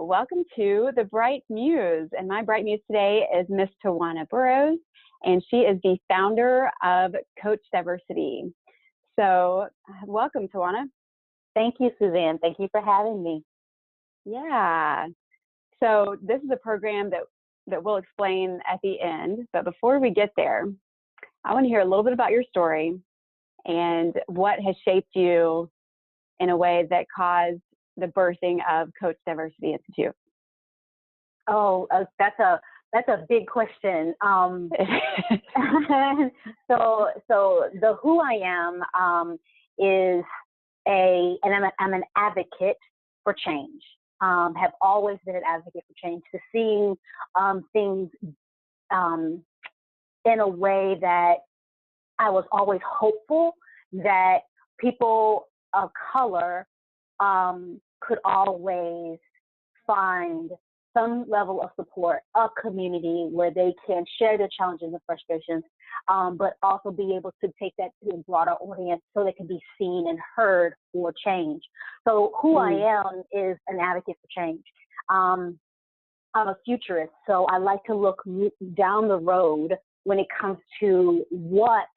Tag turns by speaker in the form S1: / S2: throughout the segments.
S1: welcome to the Bright Muse. And my Bright Muse today is Miss Towanna Burrous, and she is the founder of Coach Diversity. So welcome, Towanna.
S2: Thank you, Suzanne. Thank you for having me.
S1: Yeah. So this is a program that we'll explain at the end. But before we get there, I want to hear a little bit about your story and what has shaped you in a way that caused the birthing of Coach Diversity Institute.
S2: Oh, that's a big question. So the who I am is I'm an advocate for change. Have always been an advocate for change, to seeing things in a way that I was always hopeful that people of color could always find some level of support, a community where they can share their challenges and frustrations, but also be able to take that to a broader audience so they can be seen and heard for change. So who I am is an advocate for change. I'm a futurist, so I like to look down the road when it comes to what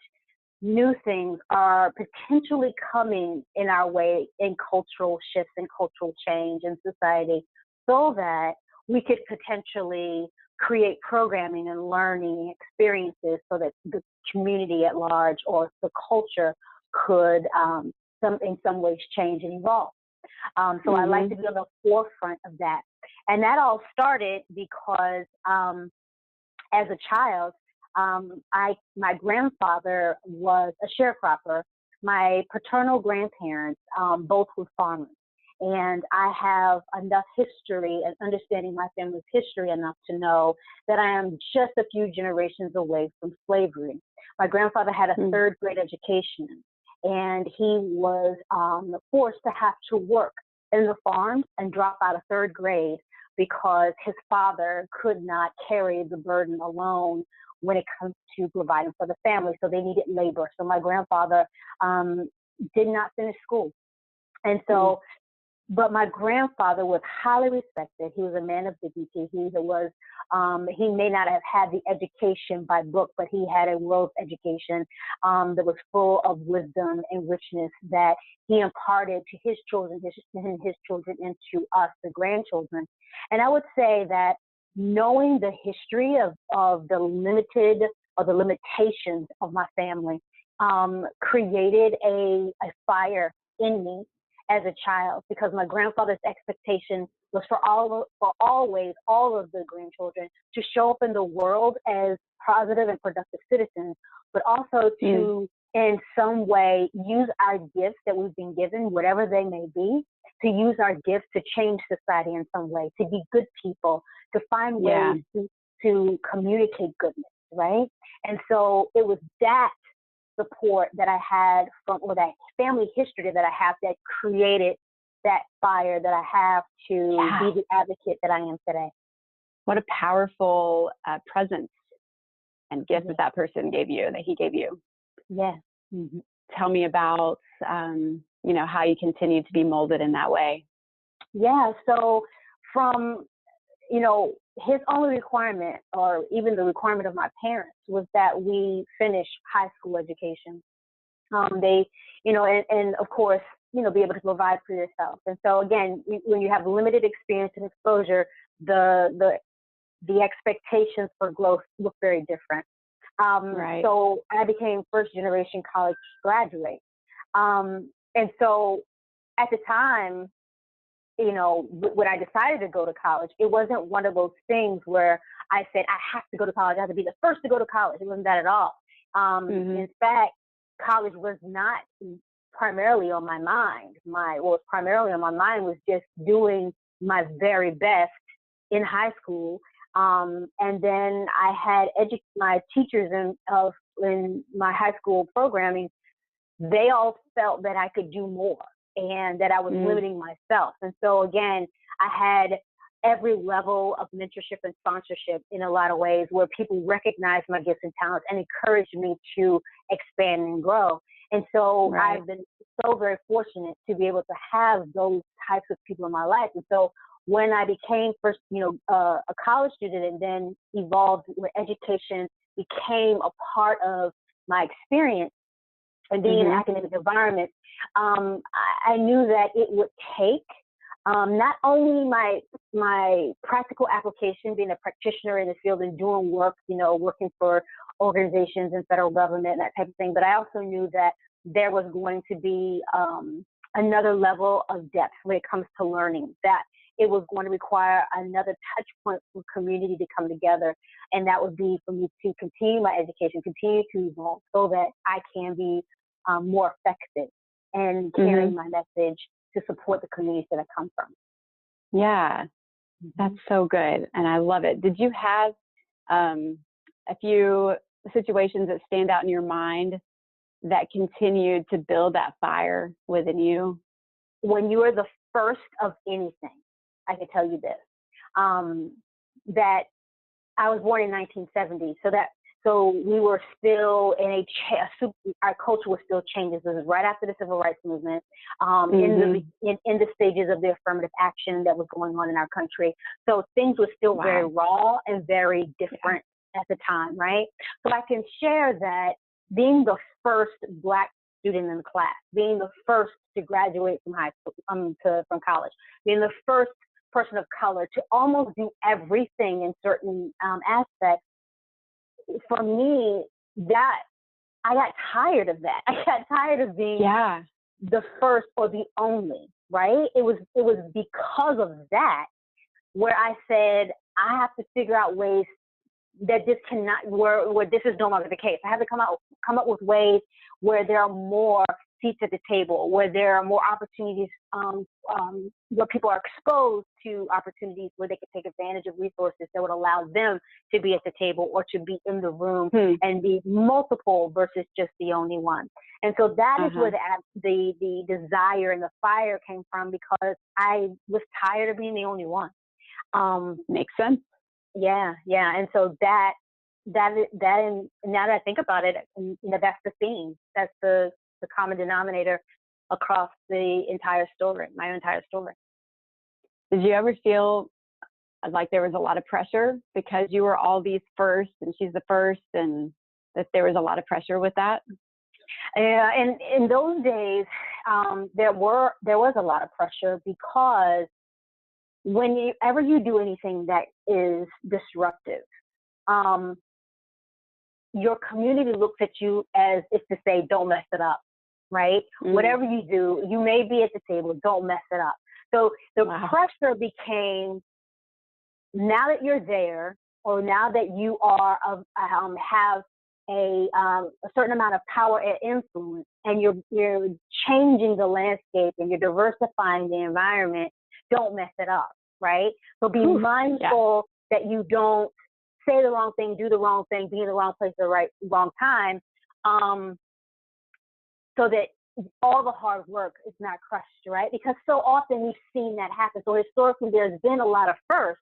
S2: new things are potentially coming in our way in cultural shifts and cultural change in society, so that we could potentially create programming and learning experiences so that the community at large or the culture could in some ways change and evolve. So I like to be on the forefront of that. And that all started because as a child, my grandfather was a sharecropper. My paternal grandparents both were farmers. And I have enough history and understanding my family's history enough to know that I am just a few generations away from slavery. My grandfather had a third grade education, and he was forced to have to work in the farms and drop out of third grade because his father could not carry the burden alone when it comes to providing for the family. So they needed labor. So my grandfather did not finish school. And so, but my grandfather was highly respected. He was a man of dignity. He may not have had the education by book, but he had a world education that was full of wisdom and richness that he imparted to his children, his children, and to us, the grandchildren. And I would say that knowing the history of the limited or the limitations of my family created a fire in me as a child, because my grandfather's expectation was for always all of the grandchildren to show up in the world as positive and productive citizens, but also to in some way use our gifts that we've been given, whatever they may be, to use our gifts to change society in some way, to be good people, to find ways to communicate goodness, right? And so it was that support that I had from, or that family history that I have, that created that fire that I have to be the advocate that I am today.
S1: What a powerful presence and gift that person gave you, that he gave you.
S2: Yes.
S1: Tell me about, how you continue to be molded in that way.
S2: Yeah. So from, his only requirement, or even the requirement of my parents, was that we finish high school education. They, and of course, be able to provide for yourself. And so again, when you have limited experience and exposure, the expectations for growth look very different.
S1: Right.
S2: So I became first generation college graduate. And so at the time, when I decided to go to college, it wasn't one of those things where I said, I have to go to college. I have to be the first to go to college. It wasn't that at all. In fact, college was not primarily on my mind. What was primarily on my mind was just doing my very best in high school. And then I had my teachers in my high school programming. They all felt that I could do more, and that I was limiting myself. And so again, I had every level of mentorship and sponsorship in a lot of ways, where people recognized my gifts and talents and encouraged me to expand and grow. And so I've been so very fortunate to be able to have those types of people in my life. And so when I became first, a college student, and then evolved where education became a part of my experience and being in an academic environment, I knew that it would take not only my practical application, being a practitioner in the field and doing work, working for organizations and federal government, that type of thing, but I also knew that there was going to be another level of depth when it comes to learning, that it was going to require another touch point for community to come together. And that would be for me to continue my education, continue to evolve so that I can be more effective and carrying my message to support the communities that I come from.
S1: Yeah, that's so good. And I love it. Did you have a few situations that stand out in your mind that continued to build that fire within you?
S2: When you are the first of anything, I can tell you this, that I was born in 1970, so we were still in our culture was still changing. This was right after the civil rights movement, in the stages of the affirmative action that was going on in our country. So things were still very raw and very different at the time, right? So I can share that being the first Black student in the class, being the first to graduate from high school, from college, being the first person of color to almost do everything in certain aspects. For me, that I got tired of that. I got tired of being the first or the only, right? It was because of that where I said I have to figure out ways that this cannot, where this is no longer the case. I have to come up with ways where there are more seats at the table, where there are more opportunities, where people are exposed to opportunities where they can take advantage of resources that would allow them to be at the table or to be in the room and be multiple versus just the only one. And so that is where the desire and the fire came from, because I was tired of being the only one.
S1: Makes sense.
S2: Yeah. And so that now that I think about it, that's the theme. That's the common denominator across the entire story, my entire story.
S1: Did you ever feel like there was a lot of pressure because you were all these first and she's the first, and that there was a lot of pressure with that?
S2: Yeah, and in those days, there was a lot of pressure, because whenever you do anything that is disruptive, your community looks at you as if to say, don't mess it up, right? Whatever you do, you may be at the table, don't mess it up. So the pressure became, now that you're there, or now that you are have a certain amount of power and influence, and you're changing the landscape and you're diversifying the environment, don't mess it up, right? So be mindful that you don't say the wrong thing, do the wrong thing, be in the wrong place at the wrong time, so that all the hard work is not crushed, right? Because so often we've seen that happen. So historically, there's been a lot of first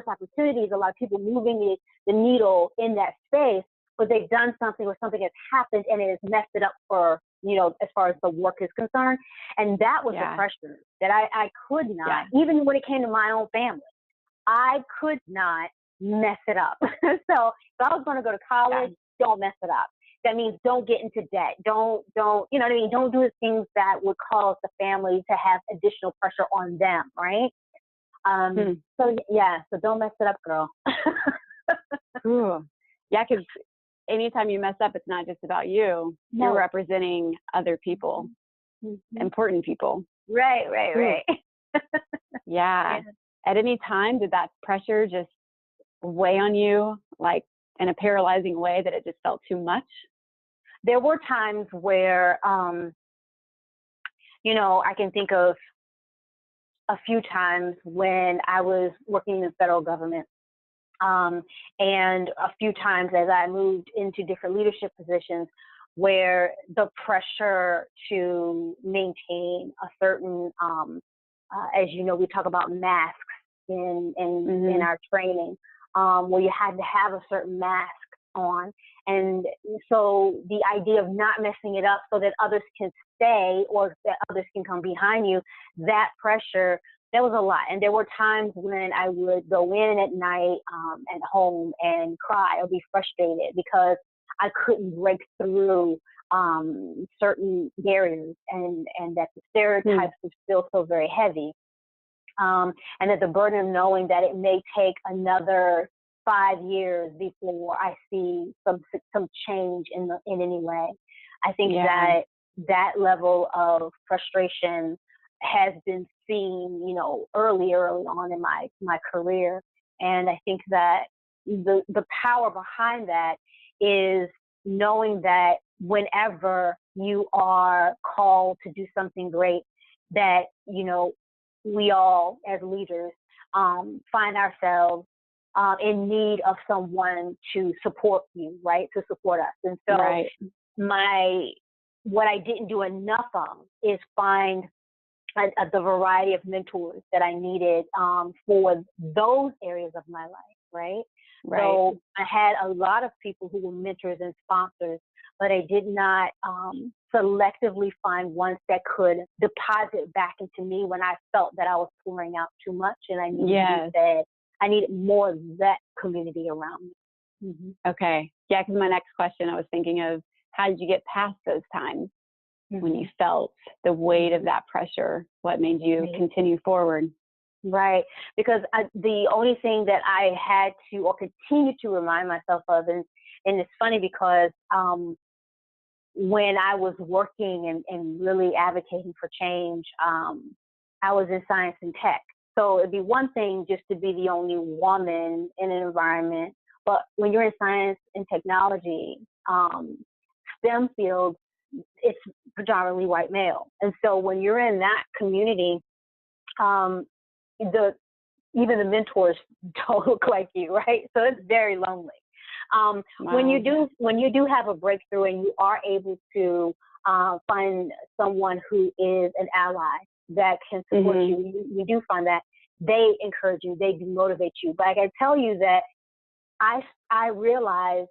S2: opportunities, a lot of people moving the needle in that space, but they've done something, or something has happened and it has messed it up for, as far as the work is concerned. And that was the pressure that I could not, even when it came to my own family, I could not mess it up. So if I was going to go to college, don't mess it up. That means don't get into debt. Don't, you know what I mean? Don't do the things that would cause the family to have additional pressure on them, right? So don't mess it up, girl.
S1: Ooh. Yeah, because anytime you mess up, it's not just about you. No. You're representing other people, important people.
S2: Right.
S1: Yeah. At any time, did that pressure just weigh on you, like in a paralyzing way, that it just felt too much?
S2: There were times where, I can think of a few times when I was working in the federal government, and a few times as I moved into different leadership positions, where the pressure to maintain a certain, as you know, we talk about masks in our training, where you had to have a certain mask on. And so the idea of not messing it up so that others can stay, or that others can come behind you, that pressure That was a lot. And there were times when I would go in at night at home and cry or be frustrated because I couldn't break through certain barriers, and that the stereotypes were still so very heavy. And that the burden of knowing that it may take another 5 years before I see some change in any way. I think that level of frustration has been seen, you know, early on in my career. And I think that the power behind that is knowing that whenever you are called to do something great, that, you know, we all as leaders find ourselves in need of someone to support you, right? To support us. And so what I didn't do enough of is find the variety of mentors that I needed for those areas of my life, right? So I had a lot of people who were mentors and sponsors, but I did not selectively find ones that could deposit back into me when I felt that I was pouring out too much and I needed I needed more of that community around me.
S1: Okay. Yeah, because my next question, I was thinking of, how did you get past those times when you felt the weight of that pressure? What made you continue forward?
S2: Right. Because the only thing that I had to or continue to remind myself of, and it's funny because when I was working and really advocating for change, I was in science and tech. So it'd be one thing just to be the only woman in an environment, but when you're in science and technology, STEM fields, it's predominantly white male. And so when you're in that community, even the mentors don't look like you, right? So it's very lonely. When you do have a breakthrough and you are able to find someone who is an ally that can support you do find that they encourage you, they motivate you. But I can tell you that I realized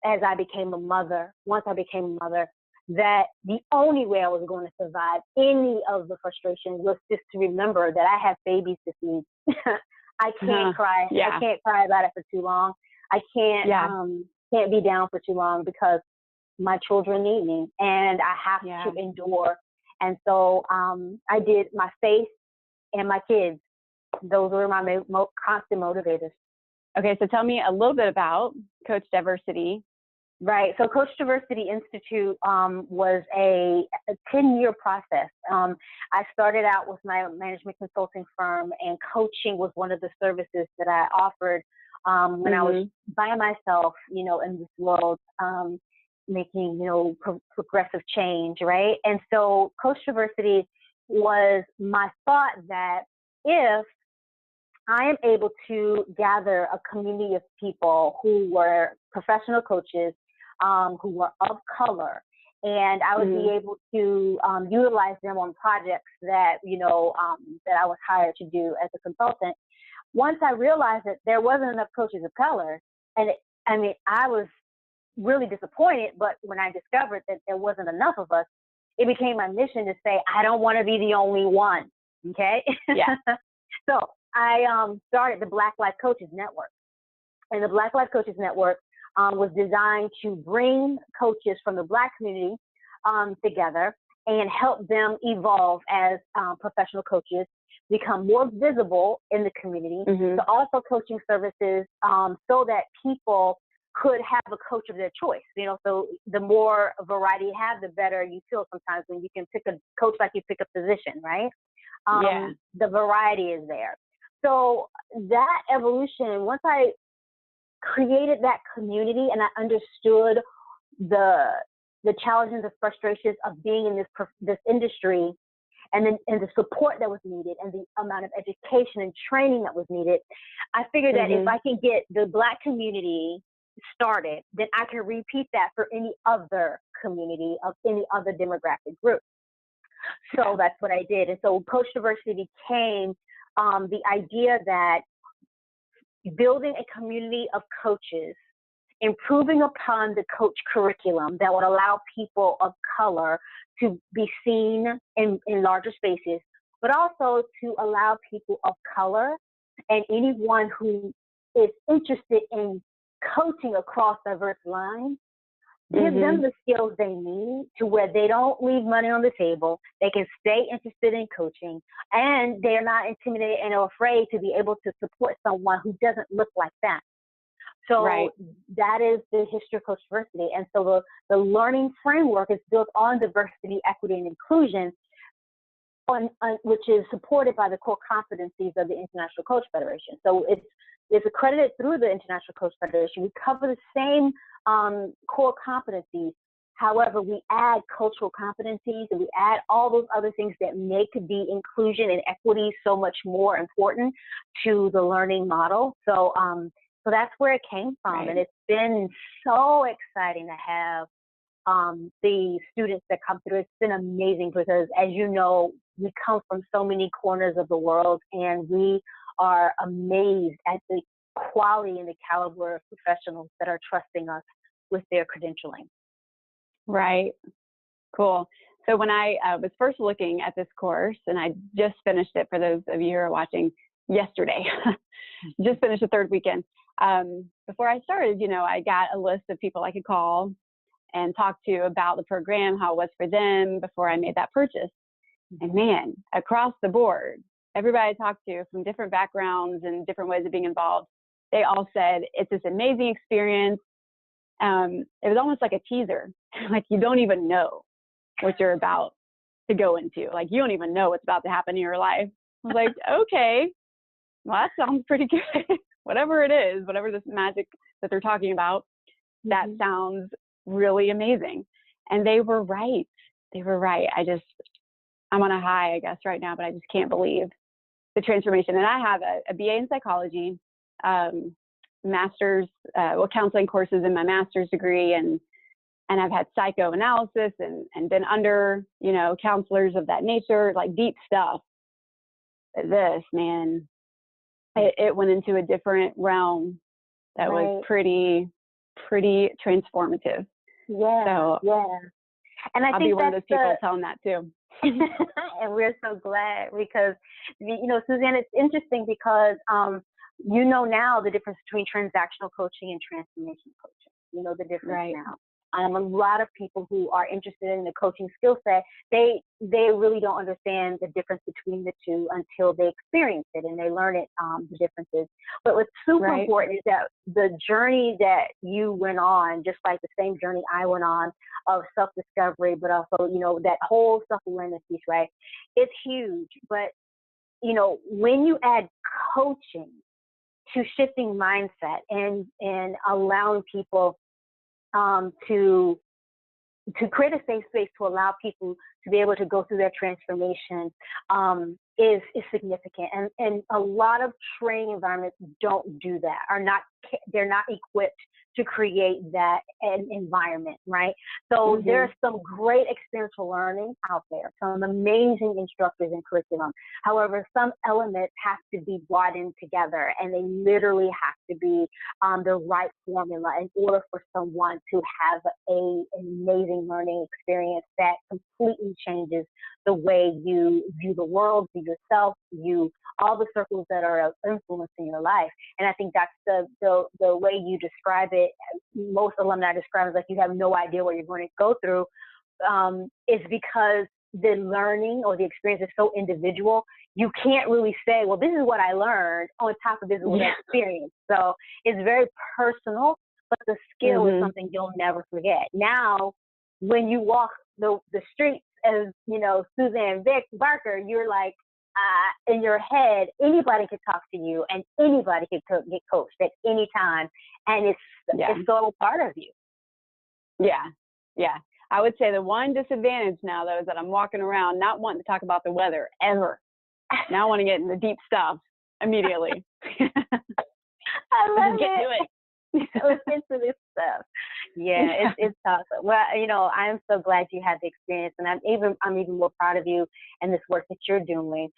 S2: as I became a mother, once I became a mother, that the only way I was going to survive any of the frustration was just to remember that I have babies to feed. I can't cry. I can't cry about it for too long. I can't be down for too long because my children need me and I have to endure. And so I did my faith and my kids. Those were my constant motivators.
S1: Okay, so tell me a little bit about Coach Diversity.
S2: Right. So Coach Diversity Institute was a 10-year process. I started out with my management consulting firm, and coaching was one of the services that I offered when I was by myself, you know, in this world, making, you know, progressive change, right? And so Coach Diversity was my thought that if I am able to gather a community of people who were professional coaches, who were of color, and I would be able to utilize them on projects that, you know, that I was hired to do as a consultant. Once I realized that there wasn't enough coaches of color, and I was really disappointed, but when I discovered that there wasn't enough of us, it became my mission to say, I don't want to be the only one, okay?
S1: Yeah.
S2: So I started the Black Life Coaches Network. And the Black Life Coaches Network was designed to bring coaches from the Black community together and help them evolve as professional coaches, become more visible in the community, to offer coaching services so that people could have a coach of their choice. You know, so the more variety you have, the better you feel sometimes when you can pick a coach like you pick a physician, right? The variety is there. So that evolution, once I created that community and I understood the challenges and frustrations of being in this industry, and the support that was needed and the amount of education and training that was needed, I figured that if I can get the Black community started, then I can repeat that for any other community of any other demographic group. So that's what I did. And so Coach Diversity became the idea that building a community of coaches, improving upon the coach curriculum that would allow people of color to be seen in larger spaces, but also to allow people of color and anyone who is interested in coaching across diverse lines, give them the skills they need to where they don't leave money on the table. They can stay interested in coaching, and they're not intimidated and afraid to be able to support someone who doesn't look like them. So that is the history of Coach Diversity. And so the learning framework is built on diversity, equity, and inclusion, which is supported by the core competencies of the International Coach Federation. So it's accredited through the International Coach Federation. We cover the same core competencies. However, we add cultural competencies, and we add all those other things that make the inclusion and equity so much more important to the learning model. So that's where it came from. And it's been so exciting to have the students that come through. It's been amazing because, as you know, we come from so many corners of the world, and we are amazed at the quality and the caliber of professionals that are trusting us with their credentialing.
S1: Right. Cool. So when I was first looking at this course, and I just finished it for those of you who are watching yesterday, just finished the third weekend. Before I started, I got a list of people I could call and talk to about the program, how it was for them before I made that purchase. And man, across the board, everybody I talked to from different backgrounds and different ways of being involved, they all said it's this amazing experience. It was almost like a teaser, like you don't even know what you're about to go into. Like you don't even know what's about to happen in your life. I was like, okay, well, that sounds pretty good. Whatever it is, whatever this magic that they're talking about, that sounds really amazing. And they were right. They were right. I'm on a high, I guess, right now, but I just can't believe the transformation. And I have a BA in psychology, master's, counseling courses in my master's degree, and I've had psychoanalysis and been under, counselors of that nature, like deep stuff. This, man, it went into a different realm that was pretty transformative.
S2: Yeah.
S1: So
S2: And
S1: I'll be one of those people telling that too.
S2: And we're so glad because, Suzanne, it's interesting because, now the difference between transactional coaching and transformational coaching. You know the difference now. A lot of people who are interested in the coaching skill set, they really don't understand the difference between the two until they experience it and they learn it, the differences. But what's super important is that the journey that you went on, just like the same journey I went on of self-discovery, but also, that whole self-awareness piece, right? It's huge. But, when you add coaching to shifting mindset and allowing people to create a safe space to allow people to be able to go through their transformation is significant. And a lot of training environments don't do that, they're not equipped to create that environment, right? So there's some great experiential learning out there, some amazing instructors and curriculum. However, some elements have to be brought in together, and they literally have to be the right formula in order for someone to have an amazing learning experience that completely changes the way you view the world, view yourself, view all the circles that are of influence in your life. And I think that's the way you describe it. Most alumni describe it as like you have no idea what you're going to go through. Is because the learning or the experience is so individual. You can't really say, well, this is what I learned on top of this is what I experienced. So it's very personal, but the skill is something you'll never forget. Now, when you walk the streets as, Suzanne Barker, you're like, in your head, anybody could talk to you and anybody could get coached at any time. And it's so a part of you.
S1: Yeah. I would say the one disadvantage now, though, is that I'm walking around not wanting to talk about the weather ever. Now I want to get in the deep stuff immediately.
S2: I love it. Let's get to this stuff. Yeah, it's awesome. Well, I'm so glad you had the experience, and I'm even more proud of you and this work that you're doing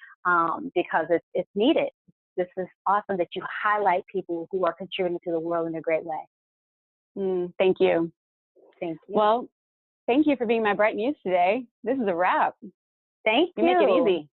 S2: because it's needed. This is awesome that you highlight people who are contributing to the world in a great way.
S1: Thank you.
S2: Thank you.
S1: Well, thank you for being my bright muse today. This is a wrap.
S2: Thank you.
S1: You make it easy.